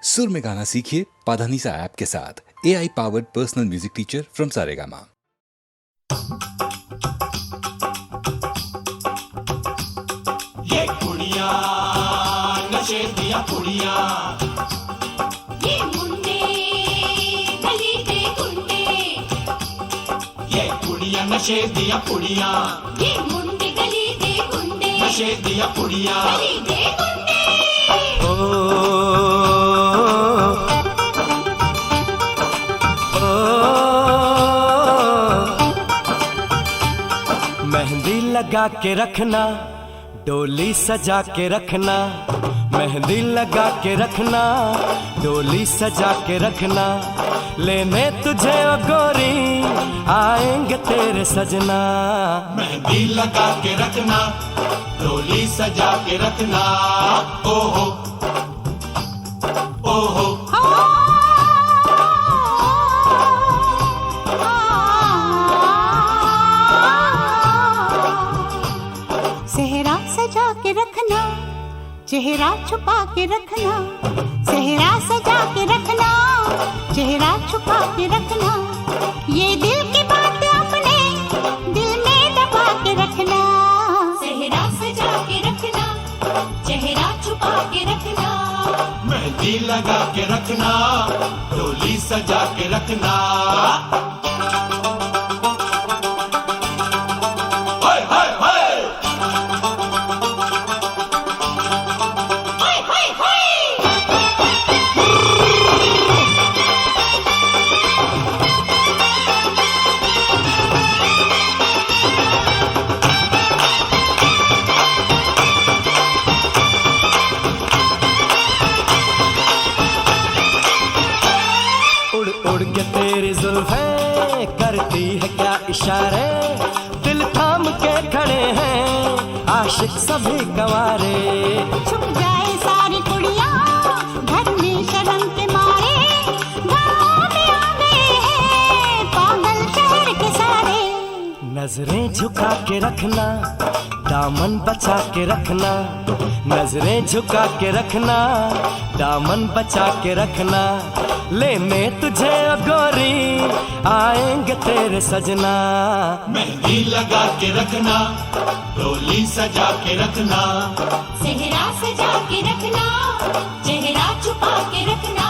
सुर में गाना सीखिए पाधानीसा ऐप के साथ। AI powered personal music teacher from Saregama. ये कुड़ियाँ नशे दिया कुड़ियाँ, ये मुंडे गली के गुंडे, ये कुड़ियाँ नशे दिया कुड़ियाँ, ये मुंडे गली के गुंडे, नशे दिया कुड़ियाँ। गली के गुंडे। मेहंदी लगा के रखना, डोली सजा के रखना, मेहंदी लगा के रखना, डोली सजा के रखना, लेने तुझे ओ गोरी आएंगे तेरे सजना। मेहंदी लगा के रखना, डोली सजा के रखना, ओहो ओहो। सेहरा सजा के रखना, चेहरा छुपा के रखना, सेहरा सजा के रखना, चेहरा छुपा के रखना, ये दिल की बात अपने दिल में दबा के रखना। सेहरा सजा के रखना, चेहरा छुपा के रखना, मेहंदी लगा के रखना, डोली सजा के रखना। हाय हाय हाय, हाय हाय हाय। उड़ उड़ के तेरी जुल्फें करती है क्या इशारे, दिल थाम के खड़े हैं आशिक सभी गंवारे। छुप जाए सारी कुड़ियाँ घर में शर्म के मारे, गाँव में आ गए हैं पागल शहर के सारे। नजरें झुका के रखना, दामन बचा के रखना, नजरें झुका के रखना, दामन बचा के रखना, लेने तुझे ओ गोरी आएंगे तेरे सजना। मेहंदी लगा के रखना, डोली सजा के रखना, सेहरा सजा के रखना, चेहरा छुपा के रखना।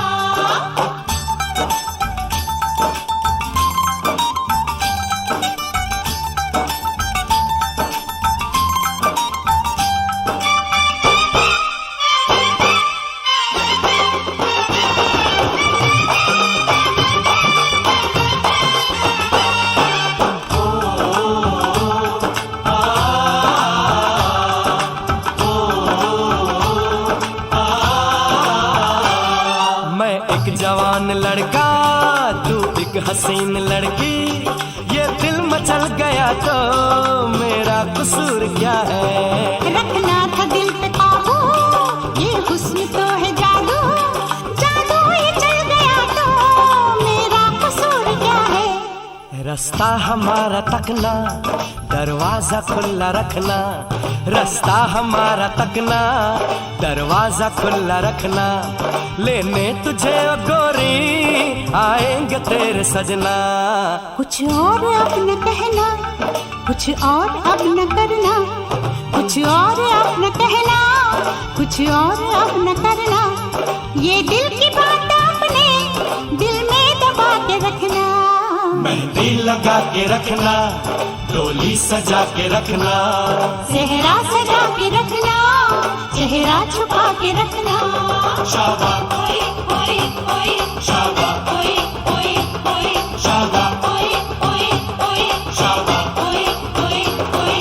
मैं एक जवान लड़का, तू एक हसीन लड़की, ये दिल मचल गया तो मेरा कसूर क्या है। रखना था दिल पे काबू, ये हुस्न तो है जादू, जादू ये चल गया तो मेरा कसूर क्या है। रास्ता हमारा तकना, दरवाजा खुला रखना, रास्ता हमारा तकना, दरवाजा खुला रखना, लेने तुझे ओ गोरी आएंगे तेरे सजना। कुछ और अब न कहना, कुछ और अब न करना, कुछ और अब न कहना, कुछ और अब न करना, ये दिल की बात अपने दिल में दबा के रखना। मेहंदी लगा के रखना, डोली सजा के रखना, सेहरा सजा के रखना, चेहरा छुपा के रखना। शाबा ओए ओए ओए, शाबा ओए ओए ओए, शाबा ओए ओए ओए, शाबा। ओए ओए ओए।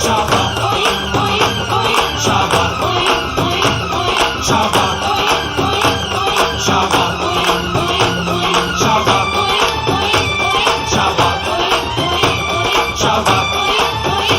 शाबा ओए ओए ओए, शाबा ओए ओए ओए, शाबा ओए ओए ओए, शाबा ओए ओए ओए, शाबा ओए ओए ओए, शाबा ओए ओए ओए, शाबा ओए ओए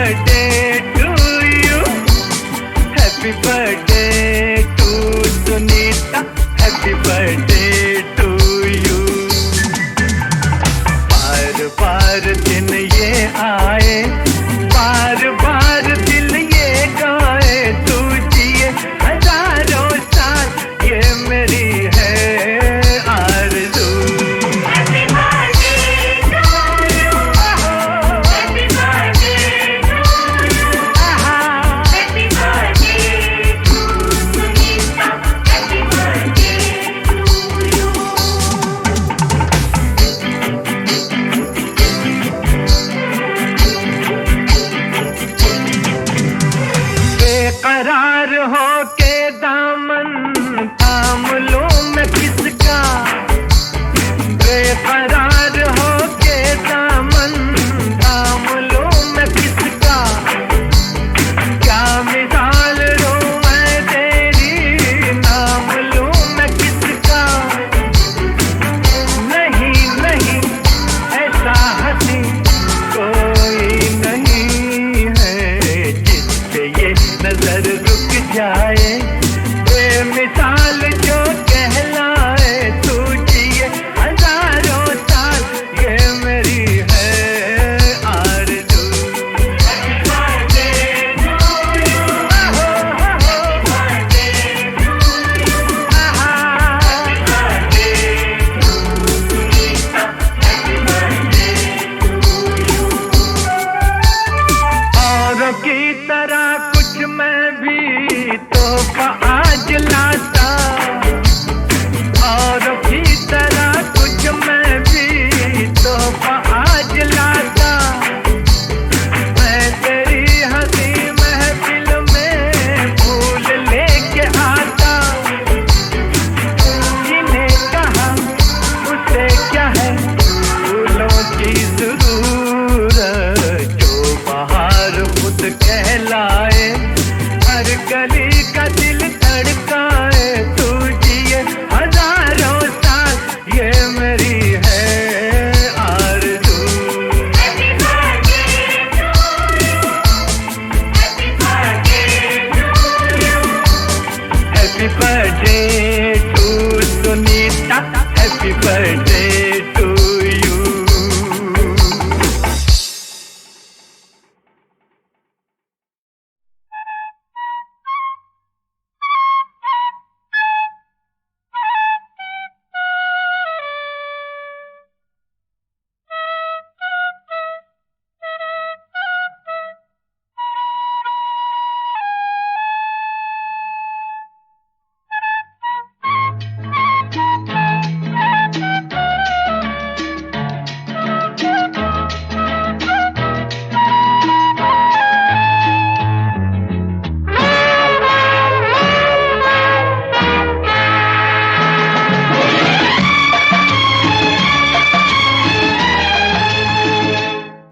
birthday to you, happy birthday to Sunita, happy birthday to you. बार बार दिन ये आए, बार बार दिल ये गाए, तू जिए हजारों साल, ये मेरी है आरज़ू। Happy birthday to you. Happy birthday to you. Happy birthday to Sunita. Happy birthday to you. बेकरार हो के दामन थाम लूं मैं किसका, बेकरार हो के दामन थाम लूं मैं किसका, क्या मिसाल दूं मैं तेरी, नाम लूं मैं किसका। नहीं नहीं ऐसा हंसी कोई नहीं है, जिससे ये नजर रुक जाए, बेमिसाल जो कहलाए, तू जिए हजारों साल, ये मेरी है आरज़ू। Happy birthday to you. Happy birthday to you. Happy birthday to Sunita. Happy birthday to you. औरों की तरह कुछ मैं भी तोहफा आज लाता, औरों की तरह कुछ मैं भी तोहफा आज लाता, मैं तेरी हंसी महफिल में फूल लेके आता, जिन्हें कहा उसे क्या है फूलों की जरूरत, जो बाहर खुद कहलाए, हर गली का दिल धड़काए, तू जिए हजारों साल, ये मेरी है आरज़ू। Happy birthday to you. Happy birthday to you. Happy birthday to Sunita, happy birthday to you.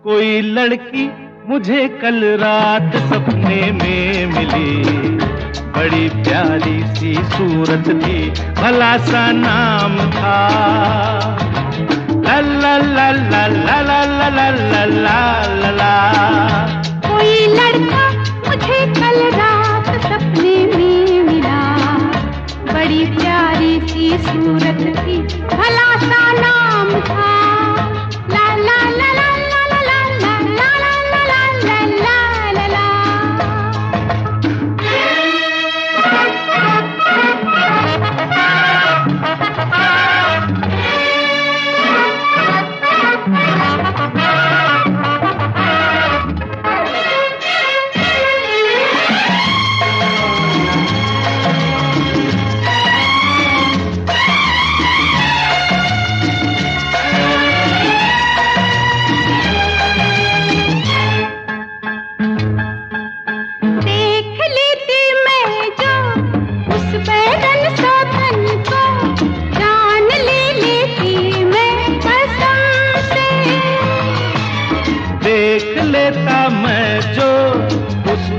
कोई लड़की मुझे कल रात सपने में मिली, बड़ी प्यारी सी सूरत थी, भला सा नाम था, ला ला ला ला ला ला ला ला ला ला ला ला। कोई लड़का मुझे कल रात सपने में मिला, बड़ी प्यारी सी सूरत थी, भला सा नाम था, ला ला ला ला ला ला ला ला ला ला ला ला ला ला।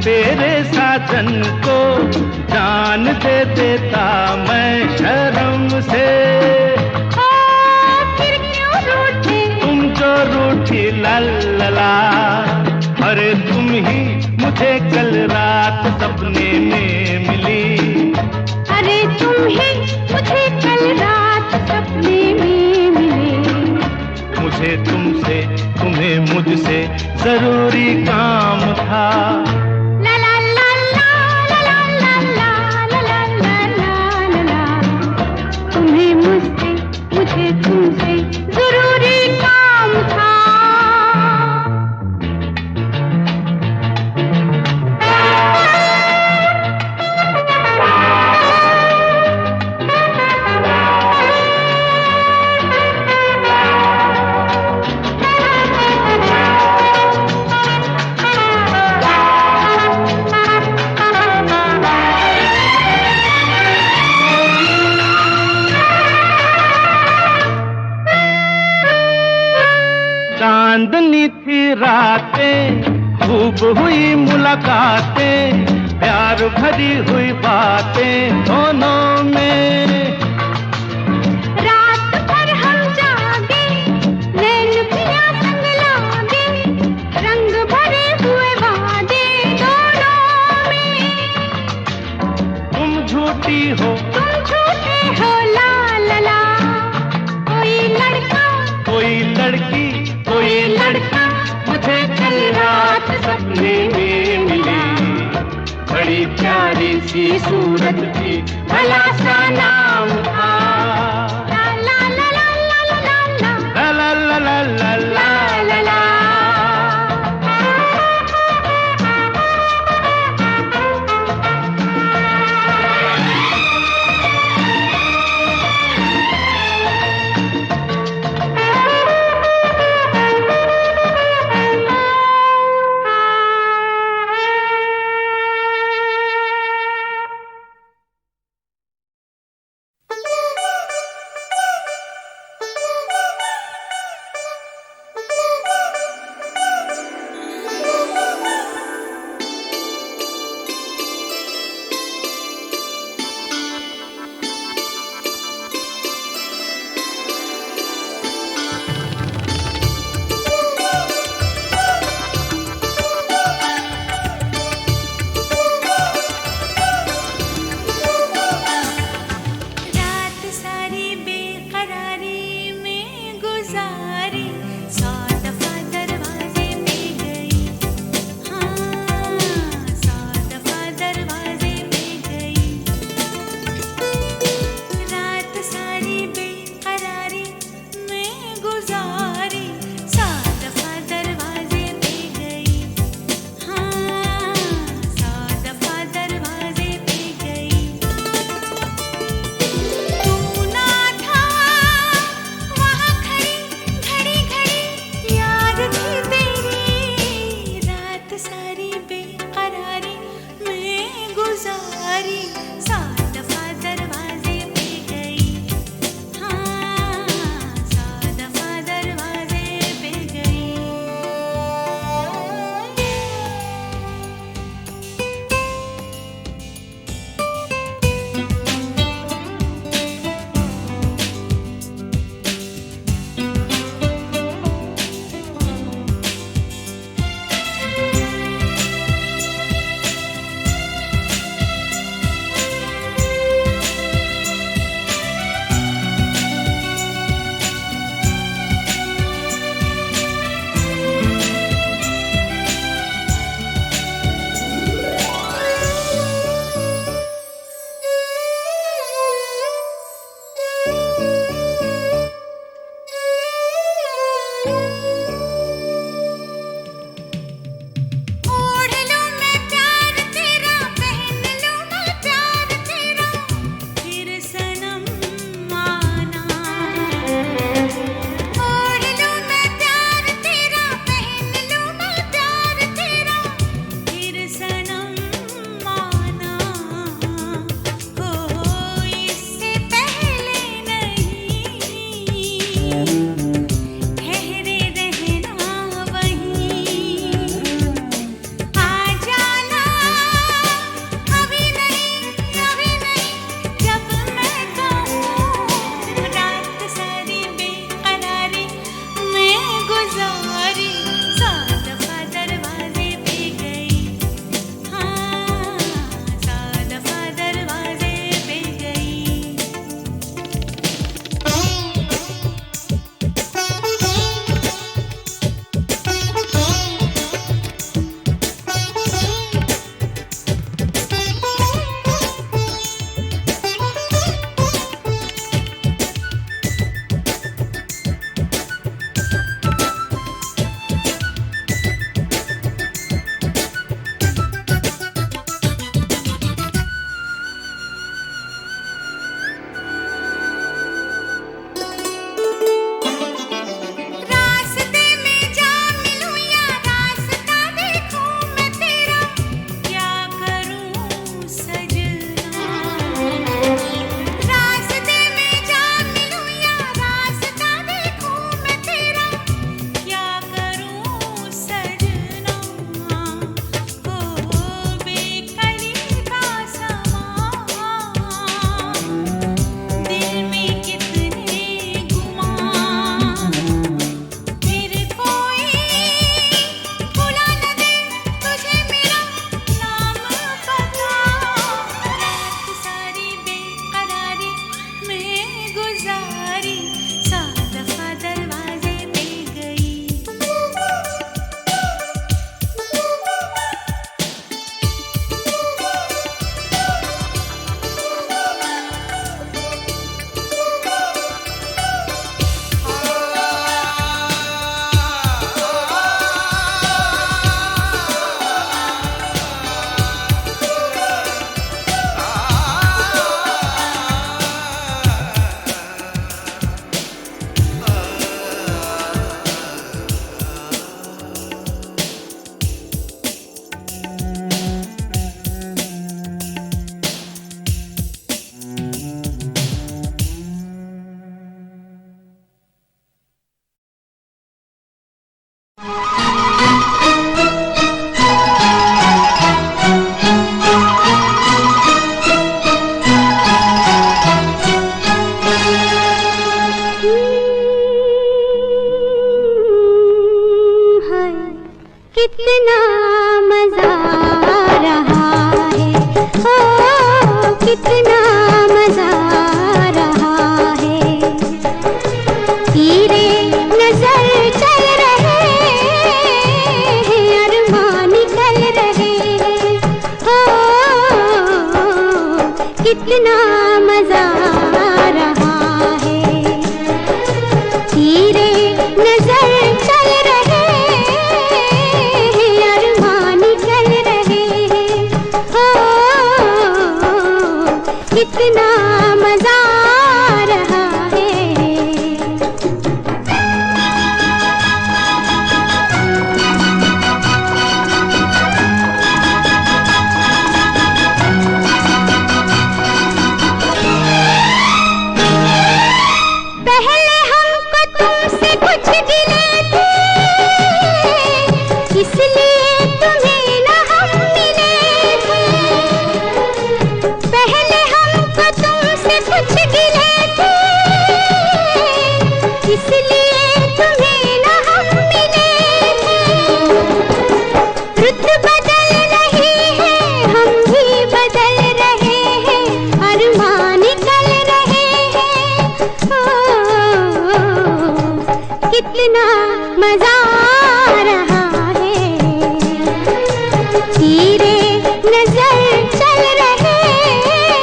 तेरे साजन को जान दे देता मैं शर्म से। फिर क्यों रूठे तुम जो रूठी ला ला ला, अरे तुम ही मुझे कल रात सपने में मिली। अरे तुम ही मुझे कल रात सपने में मिले। मुझे तुमसे तुम्हें मुझसे जरूरी काम था। ला ला ला ला ला ला ला ला ला ला ला ला ला। तुम्हें मुझसे मुझे तुमसे जरूरी काम था। चांदनी थी रातें, खूब हुई मुलाकातें, प्यार भरी हुई बातें दोनों में। रात भर हम जागे, नैन पिया संग लागे, रंग भरे हुए वादे दोनों में। तुम झूठी हो तुम झूठे हो ला ला ला। कोई लड़का कोई लड़की कोई लड़का मुझे कल रात सपने में मिली। बड़ी प्यारी सी सूरत थी, भला सा नाम था। ला ला ला ला ला ला ला ला ला ला ला ला ला ला। कितना मजा आ रहा है, तीरे नजर चल रहे हैं, अरमान निकल रहे हैं, ओ कितना मजा आ रहा है। कितना मजा आ रहा है, तीरे नजर चल रहे हैं,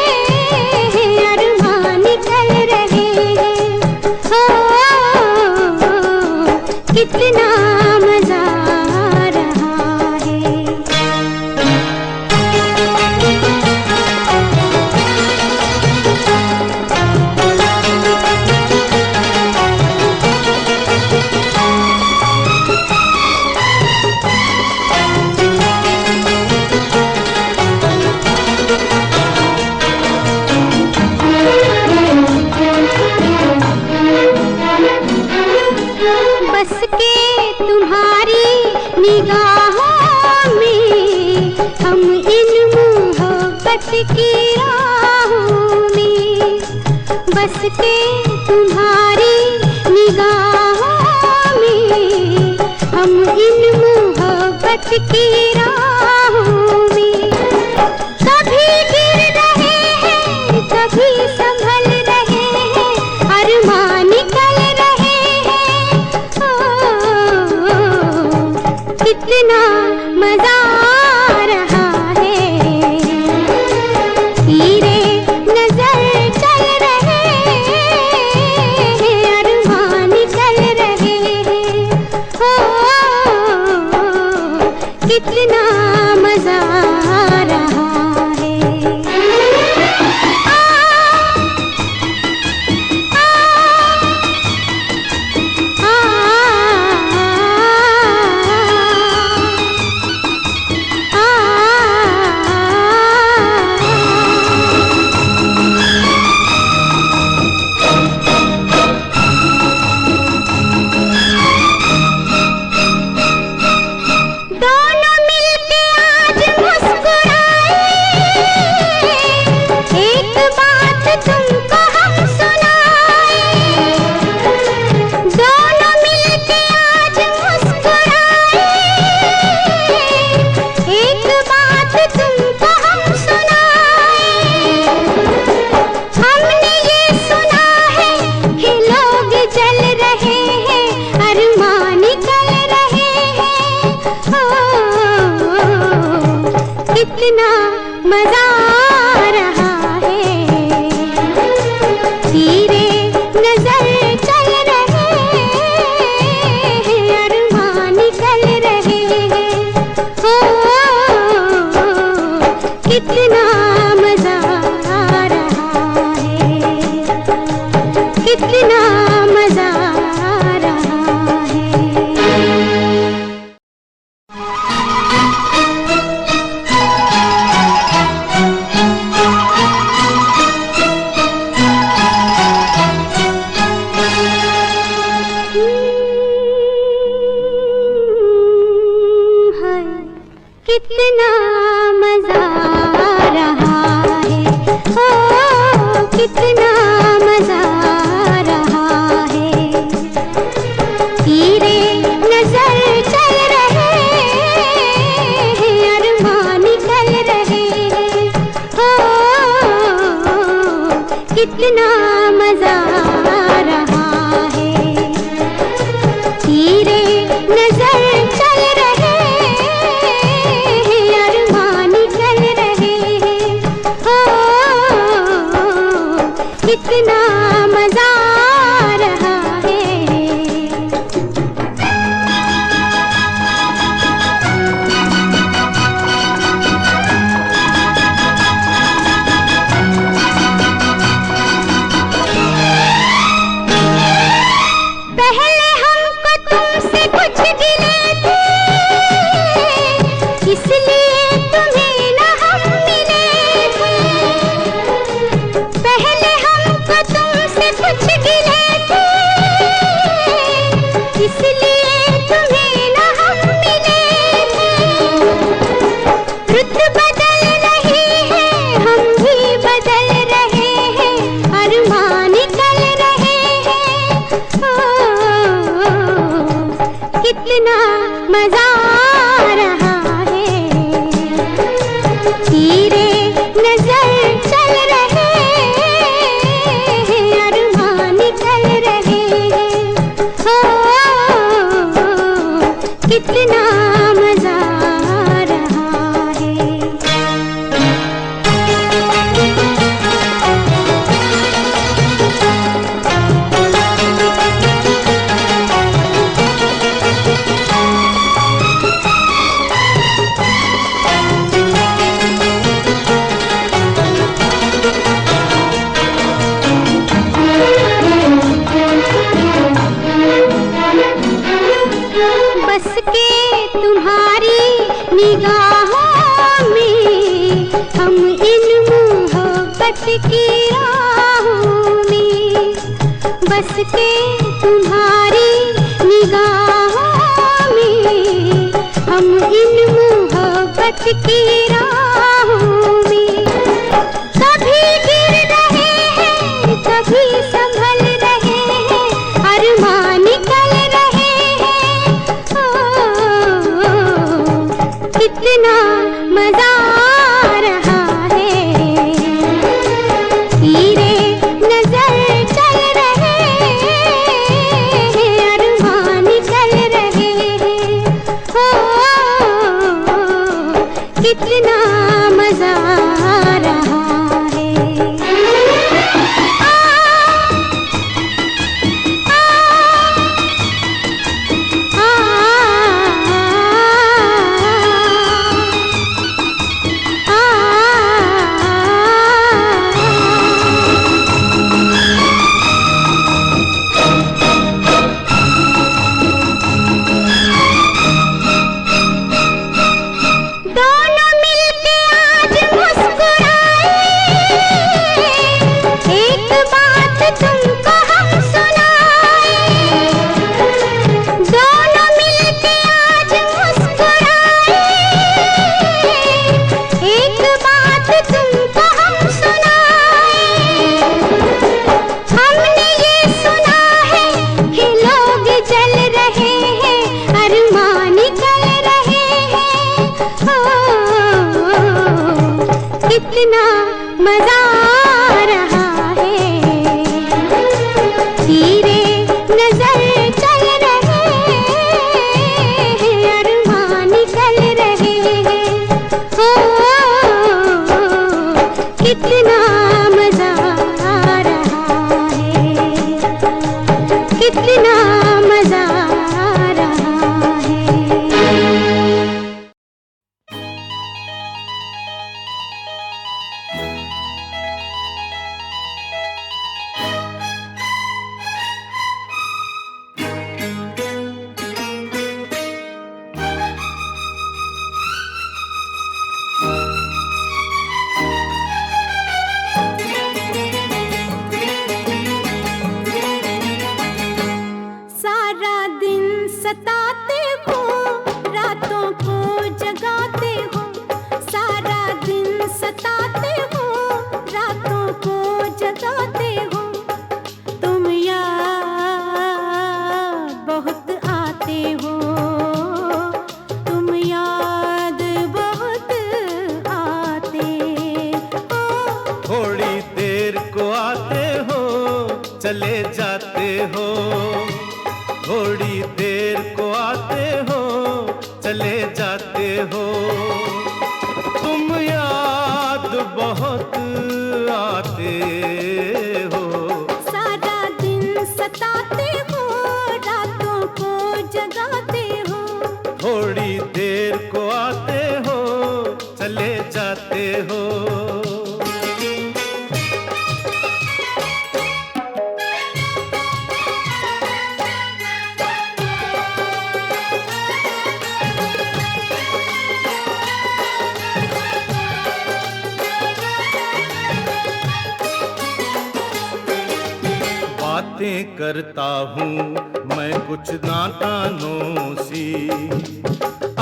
अरमान निकल रहे हैं, ओ कितना मजा आ रहा है। बस के तुम्हारी निगाहों में हम इन मोहब्बत की राहों में, बस के तुम्हारी निगाहों में हम इन मोहब्बत की राहों में, कभी गिर रहे हैं कभी संभल रहे हैं, अरमान निकल रहे हैं, कितना मजा आ रहा है, तीरे नजर चल रहे हैं, अरमान निकल रहे हैं, कितना मजा आ रहा है। दोनों मिलके आज मुस्कुराए, एक बात तुमको हम सुनाए, दोनों मिलके आज मुस्कुराए, एक बात तुमको हम सुनाए, हमने ये सुना है कि लोग जल रहे हैं, अरमान निकल रहे हैं, कितना मजा आ रहा है, तीरे नजर चल रहे हैं, अरमान निकल रहे हैं, कितना मजा आ रहा है, कितना मजा आ रहा है। कितना मजा आ रहा है, ओ कितना मजा आ रहा है, तीरे नजर चल रहे हैं, अरमान निकल रहे हैं, ओ कितना मजा आ रहा है, तीरे नजर चल रहे हैं, अरमान निकल रहे हैं, की राहों में बस के तुम्हारी निगाहों में हम इन मोहब्बत की राहों में कभी गिर रहे हैं कभी संभल रहे हैं अरमान निकल रहे हैं कितना मजा आ रहा है तीरे नजर चल रहे हैं अरमान निकल रहे हैं कितना मजा आ रहा है दोनों मिलके आज मुस्कुराए एक बात तुमको हम सुनाए दोनों मिलके आज मुस्कुराए एक बात तुमको हम सुनाए हमने ये सुना है कि लोग जल रहे हैं अरमान निकल रहे हैं कितना मजा आ रहा है तीरे नजर चल रहे हैं अरमान निकल रहे हैं कितना मजा आ रहा है कितना मजा आ रहा है सारा दिन सताते हो रातों को जगाते हो सारा दिन सताते हो रातों को जगाते हो तुम याद बहुत आते हो तुम याद बहुत आते हो थोड़ी देर को आते हो चले जाते हो थोड़ी देर को आते हो चले जाते हो तुम याद बहुत आते हो सारा दिन सताते हो रातों को जगाते हो थोड़ी देर को आते हो चले जाते हो बातें करता हूँ मैं कुछ नादानों सी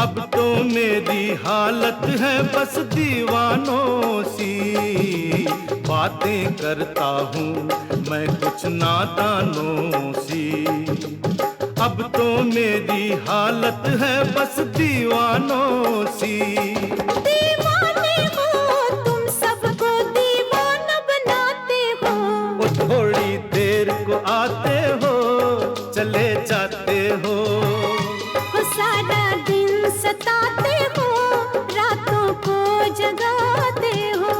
अब तो मेरी हालत है बस दीवानों सी बातें करता हूँ मैं कुछ नादानों सी अब तो मेरी हालत है बस दीवानों सी दीवाने हो तुम सबको दीवाना बनाते हो वो थोड़ी देर को आते हो चले जाते हो सारा दिन सताते हो रातों को जगाते हो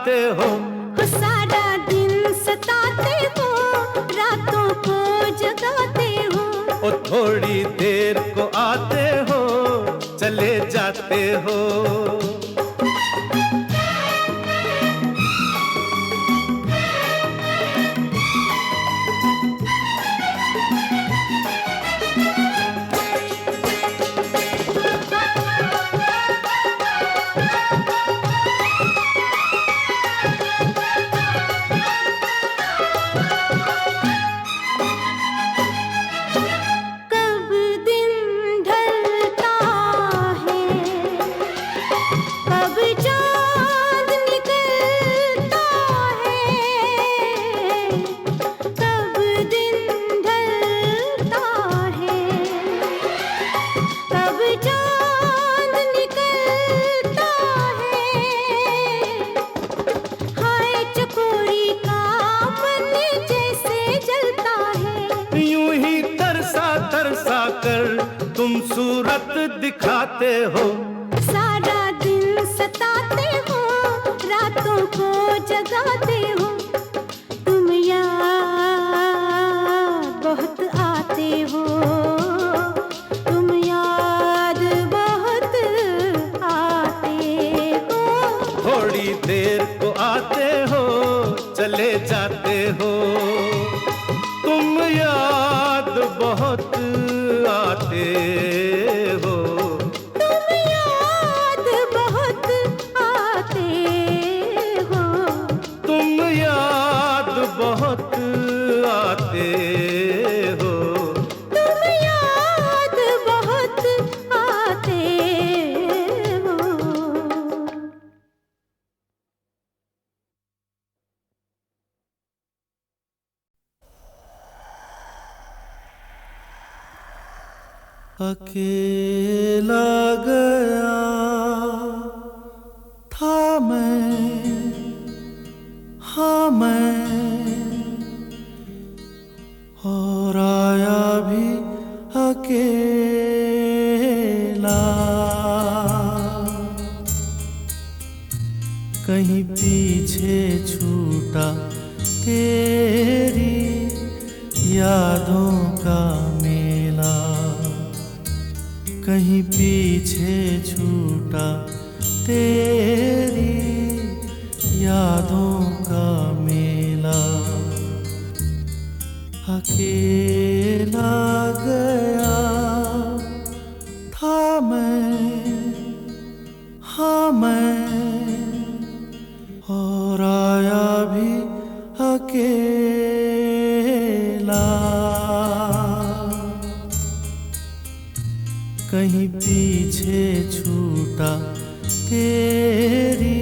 दिखाते हो। सारा दिन सताते हो, रातों को जगाते हो। ओ थोड़ी देर को आते हो, चले जाते हो। तुम सूरत दिखाते हो। सारा दिन सताते हो, रातों को जगाते हो। तुम याद बहुत आते हो, तुम याद बहुत आते हो। थोड़ी देर को आते हो, चले जाते हो। तुम याद बहुत आते हो, तुम याद बहुत आते हो। तुम याद बहुत आते हो, तुम याद बहुत आते हो। अकेला गया था मैं, हाँ मैं, और आया भी अकेला। कहीं पीछे छूटा तेरी यादों का मेला, कहीं पीछे छूटा तेरी यादों का मेला। अकेला गया था मैं, हाँ मैं, और आया भी अकेला। कहीं पीछे छूटा तेरी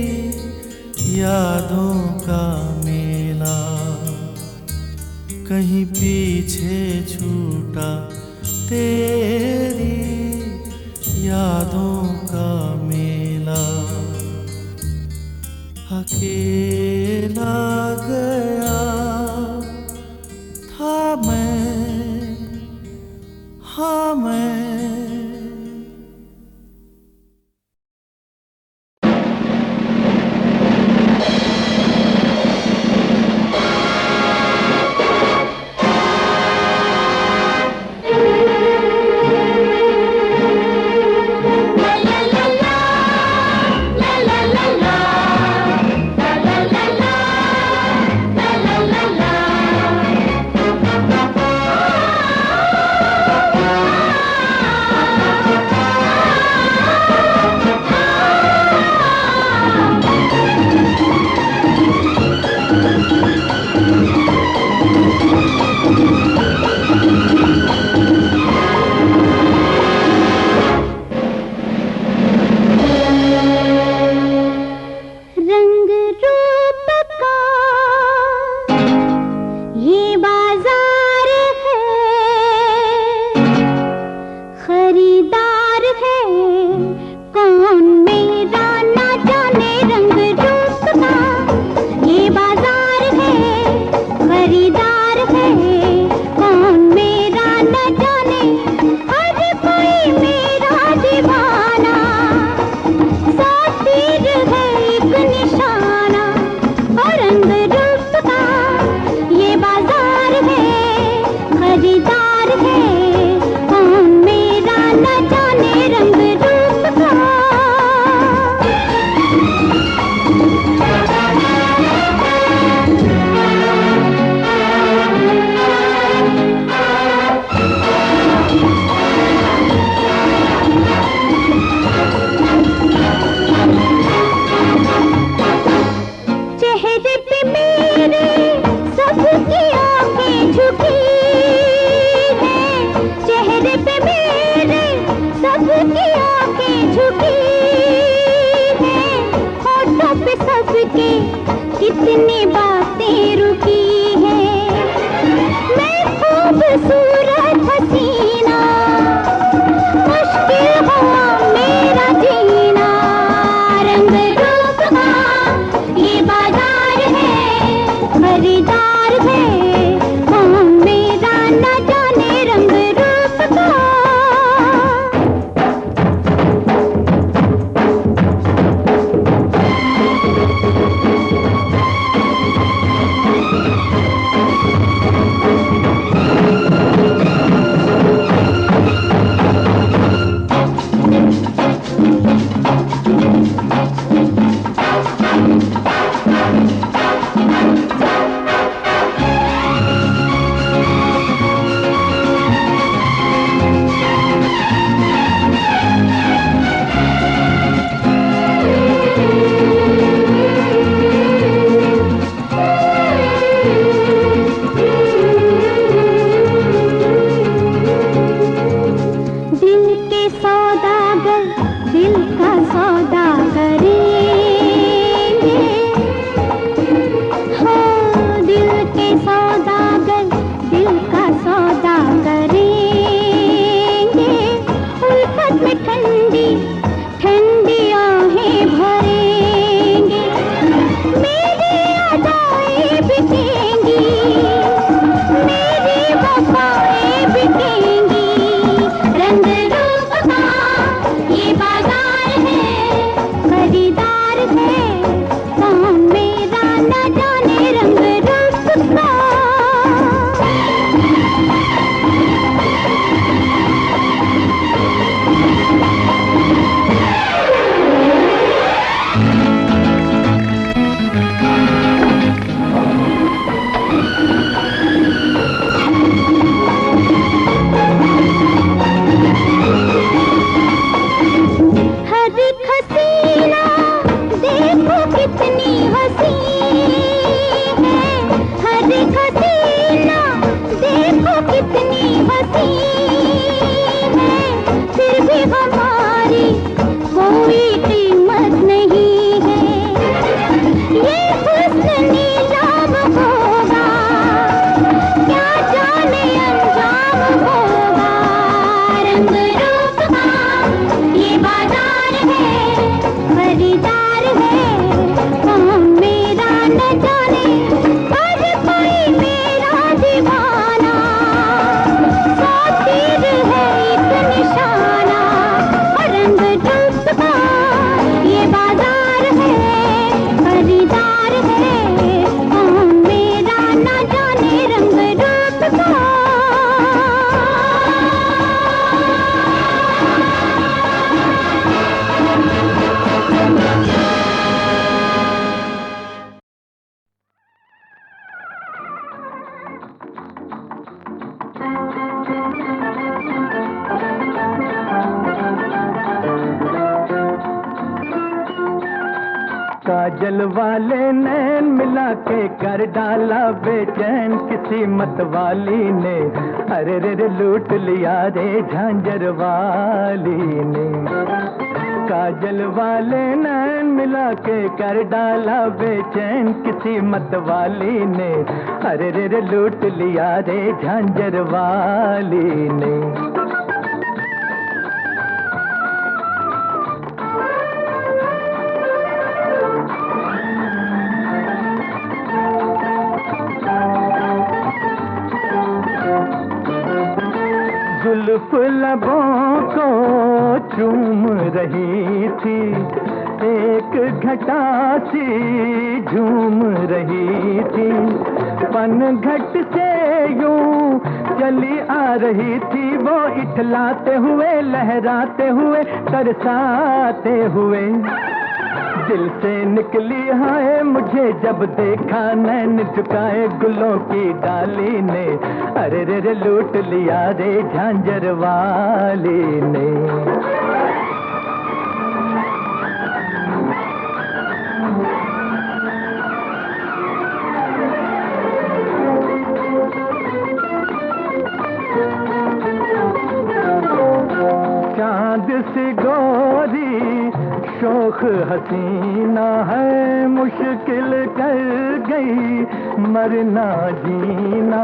यादों का मेला, कहीं पीछे छूटा तेरी यादों का मेला। अकेला गया था मैं, हाँ मैं। का सौदा करेंगे, उल्फत में ठंडी ठंडी आहें भरेंगे, मेरी अदाएं बिकेंगी, मेरी वफाएं बिकेंगी। रंग रूप का ये बाजार है, खरीदार है कौन मेरा न जाने रंग रूप का। हर हसीना देखो कितनी हसी है, हर हसीना देखो कितनी हसी है, फिर भी हमारी कोई कीमत नहीं है। ये हुस्न नीलाम होगा, क्या जाने अंजाम होगा। रंग रूप का ये बाजार है, खरीदार है कौन मेरा न जाने। हर कोई मेरा दीवाना, सौ तीर है एक निशाना। रंग रूप का ये बाजार है, खरीदार है कौन मेरा न जाने। रंग रूप का काजल वाले नैन मिला के कर डाला बेचैन किसी मत वाली ने। अरे रे रे लूट लिया रे झांझर वाली ने। काजल वाले नैन मिला के कर डाला बेचैन किसी मत वाली ने। अरे रे रे लूट लिया रे झांझर वाली ने। जुल्फ लबों को चूम रही थी, एक घटा सी झूम रही थी। पनघट से यूं चली आ रही थी वो, इठलाते हुए लहराते हुए तरसाते हुए। दिल से निकली हाय मुझे जब देखा नैन झुकाए गुलों की डाली ने। अरे रे रे लूट लिया रे झांझर वाली ने। चांद सी गोरी शोख हसीना है, मुश्किल कर गई मरना जीना।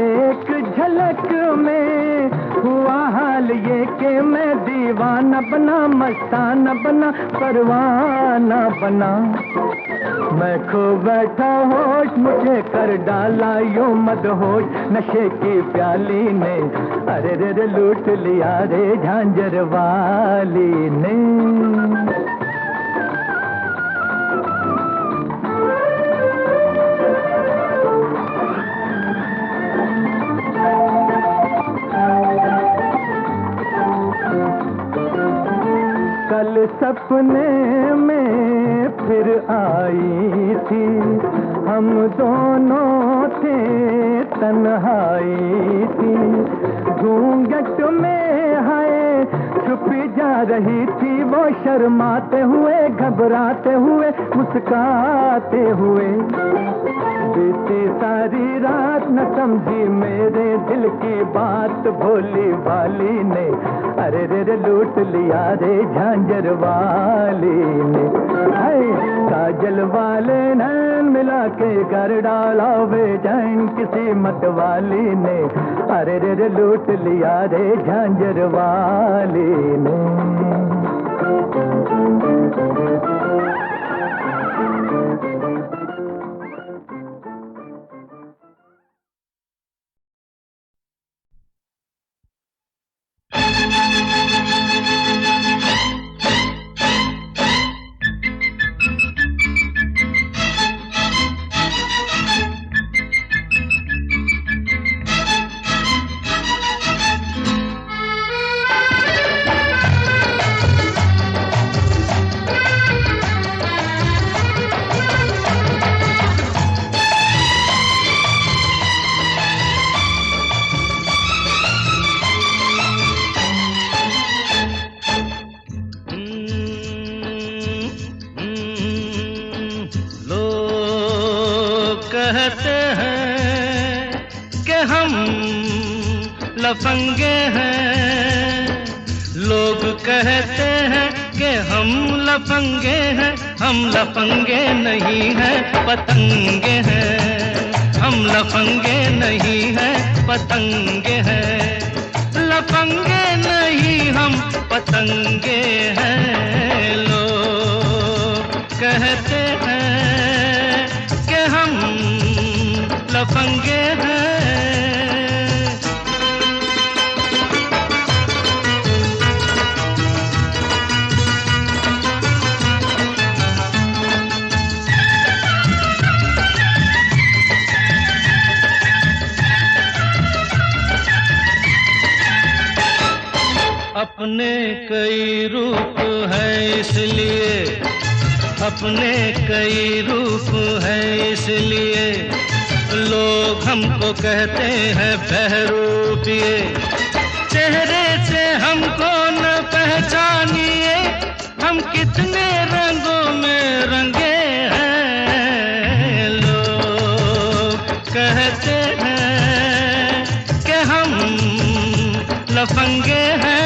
एक झलक में हुआ हाल ये कि मैं दीवाना बना, मस्ताना बना, परवाना बना। मैं खो बैठा होश मुझे कर डाला यूं मदहोश नशे की प्याली ने। अरे रे रे लूट लिया रे झांझर वाली ने। कल सपने में फिर आई थी, हम दोनों थे तन्हाई थी। घूंघट में है छुपी जा रही थी वो, शर्माते हुए, घबराते हुए, मुस्कुराते हुए। बीती सारी रात न समझी मेरे दिल की बात, भोली वाली ने अरे रे लूट लिया रे झांझर वाली ने। काजल वाले नैन मिला के कर डाला वे जान किसी मत वाली ने, अरे रे लूट लिया रे झांझर वाली ने। कहते हैं कि हम लफंगे हैं, लोग कहते हैं कि हम लफंगे हैं, हम लफंगे नहीं हैं, पतंगे हैं। हम लफंगे नहीं हैं, पतंगे हैं। लफंगे नहीं हम पतंगे हैं। लोग कहते हैं कि हम लफंगे हैं। अपने कई रूप है इसलिए, अपने कई रूप है इसलिए लोग हमको कहते हैं बहरूपिए। चेहरे से हमको न पहचानिए, हम कितने रंगों में रंगे हैं। लोग कहते हैं कि हम लफंगे हैं।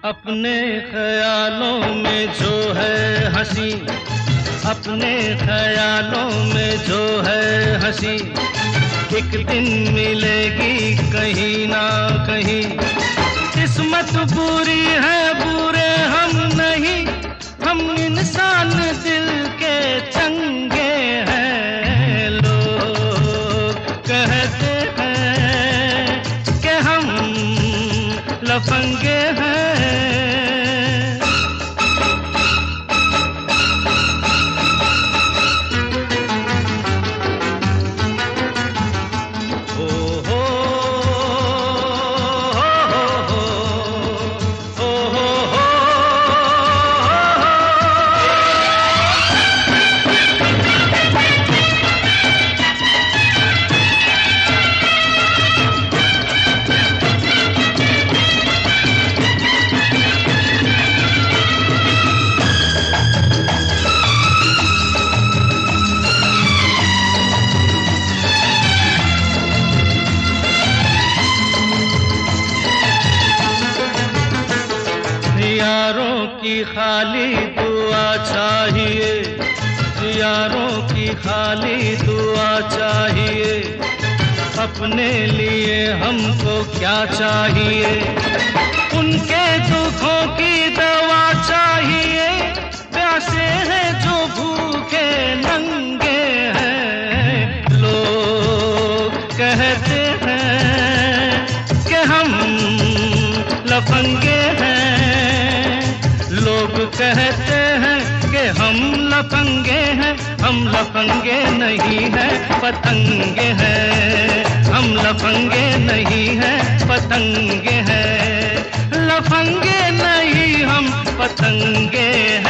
अपने ख्यालों में जो है हंसी, अपने ख्यालों में जो है हंसी, एक दिन मिलेगी कहीं ना कहीं। किस्मत बुरी है, बुरे हम नहीं, हम इंसान दिल के चंगे हैं। लोग कहते हैं कि हम लफंगे हैं। यारों की खाली दुआ चाहिए, यारों की खाली दुआ चाहिए। अपने लिए हमको क्या चाहिए, उनके दुखों की दवा चाहिए। प्यासे हैं जो भूखे नंगे हैं। लोग कहते हैं कि हम लफंगे हैं। लोग कहते हैं कि हम लफंगे हैं, हम लफंगे नहीं हैं, पतंगे हैं। हम लफंगे नहीं हैं, पतंगे हैं। लफंगे नहीं हम पतंगे हैं।